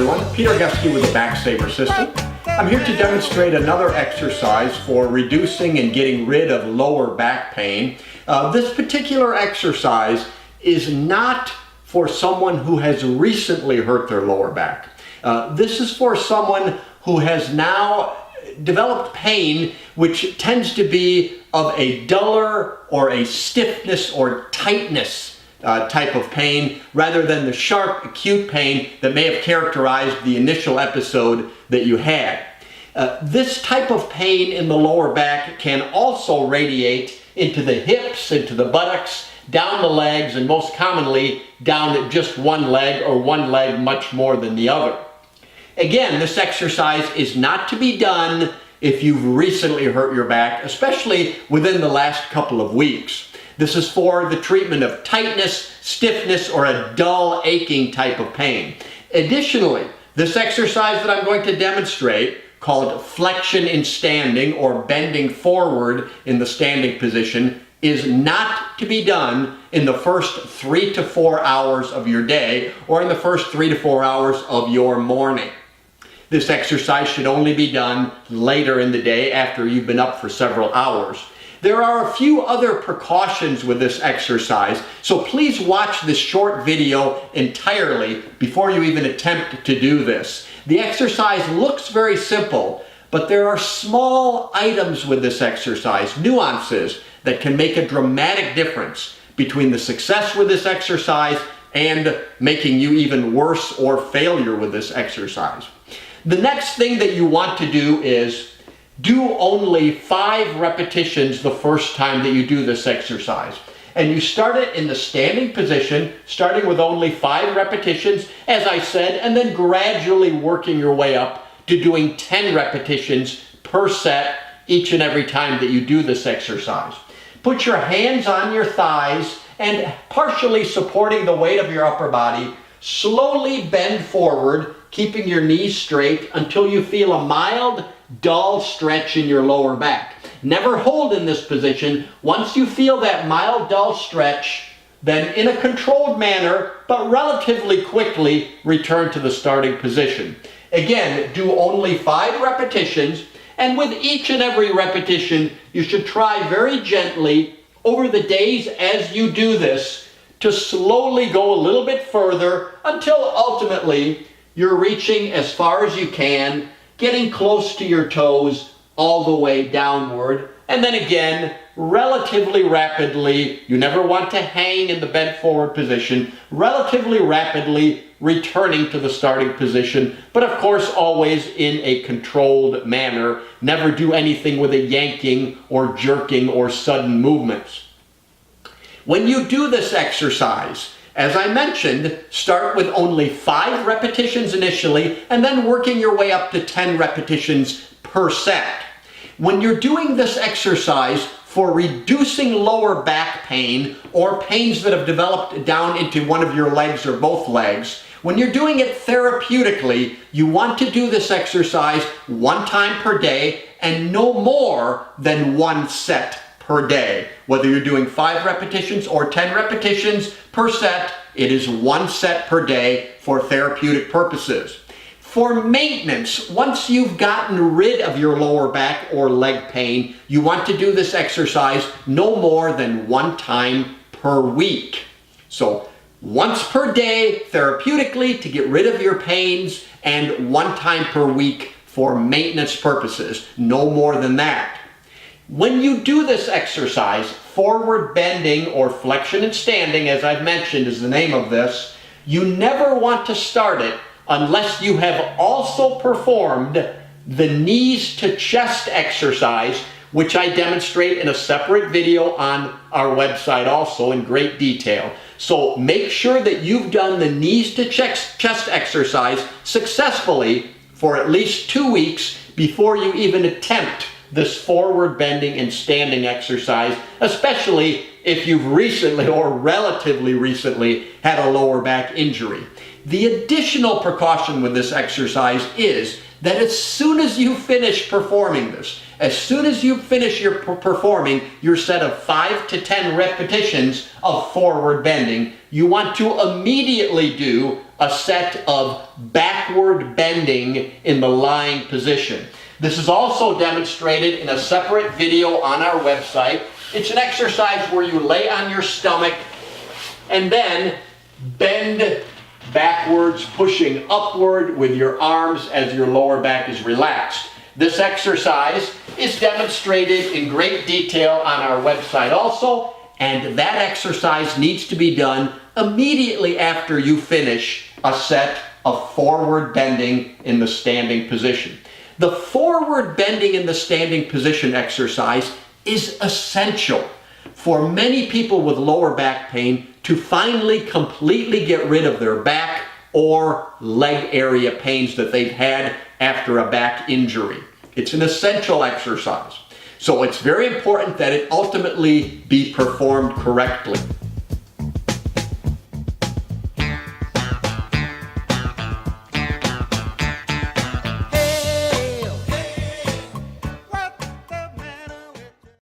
everyone, Peter with the Back Saver System. I'm here to demonstrate another exercise for reducing and getting rid of lower back pain. This particular exercise is not for someone who has recently hurt their lower back. This is for someone who has now developed pain which tends to be of a duller or a stiffness or tightness type of pain rather than the sharp acute pain that may have characterized the initial episode that you had. This type of pain in the lower back can also radiate into the hips, into the buttocks, down the legs, and most commonly down just one leg or one leg much more than the other. Again, this exercise is not to be done if you've recently hurt your back, especially within the last couple of weeks. This is for the treatment of tightness, stiffness, or a dull, aching type of pain. Additionally, this exercise that I'm going to demonstrate, called flexion in standing or bending forward in the standing position, is not to be done in the first 3 to 4 hours of your day or in the first 3 to 4 hours of your morning. This exercise should only be done later in the day after you've been up for several hours. There are a few other precautions with this exercise, so please watch this short video entirely before you even attempt to do this. The exercise looks very simple, but there are small items with this exercise, nuances, that can make a dramatic difference between the success with this exercise and making you even worse or failure with this exercise. The next thing that you want to do is do only 5 repetitions the first time that you do this exercise. And you start it in the standing position, starting with only 5 repetitions, as I said, and then gradually working your way up to doing 10 repetitions per set each and every time that you do this exercise. Put your hands on your thighs and partially supporting the weight of your upper body, slowly bend forward, keeping your knees straight until you feel a mild, dull stretch in your lower back. Never hold in this position. Once you feel that mild, dull stretch, then in a controlled manner, but relatively quickly, return to the starting position. Again, do only 5 repetitions, and with each and every repetition, you should try very gently over the days as you do this to slowly go a little bit further until ultimately you're reaching as far as you can, getting close to your toes all the way downward, and then again, relatively rapidly, you never want to hang in the bent forward position, relatively rapidly returning to the starting position, but of course always in a controlled manner. Never do anything with a yanking or jerking or sudden movements. When you do this exercise, as I mentioned, start with only 5 repetitions initially and then working your way up to 10 repetitions per set. When you're doing this exercise for reducing lower back pain or pains that have developed down into one of your legs or both legs, when you're doing it therapeutically, you want to do this exercise 1 time per day and no more than 1 set per day. Whether you're doing 5 repetitions or 10 repetitions per set, it is 1 set per day for therapeutic purposes. For maintenance, once you've gotten rid of your lower back or leg pain, you want to do this exercise no more than 1 time per week. So once per day therapeutically to get rid of your pains and 1 time per week for maintenance purposes, no more than that. When you do this exercise, forward bending or flexion and standing, as I've mentioned is the name of this, you never want to start it unless you have also performed the knees to chest exercise, which I demonstrate in a separate video on our website also in great detail. So make sure that you've done the knees to chest exercise successfully for at least 2 weeks before you even attempt this forward bending and standing exercise, especially if you've recently or relatively recently had a lower back injury. The additional precaution with this exercise is that as soon as you finish performing this, as soon as you finish performing your set of 5 to 10 repetitions of forward bending, you want to immediately do a set of backward bending in the lying position. This is also demonstrated in a separate video on our website. It's an exercise where you lay on your stomach and then bend backwards, pushing upward with your arms as your lower back is relaxed. This exercise is demonstrated in great detail on our website also, and that exercise needs to be done immediately after you finish a set of forward bending in the standing position. The forward bending in the standing position exercise is essential for many people with lower back pain to finally completely get rid of their back or leg area pains that they've had after a back injury. It's an essential exercise. So it's very important that it ultimately be performed correctly.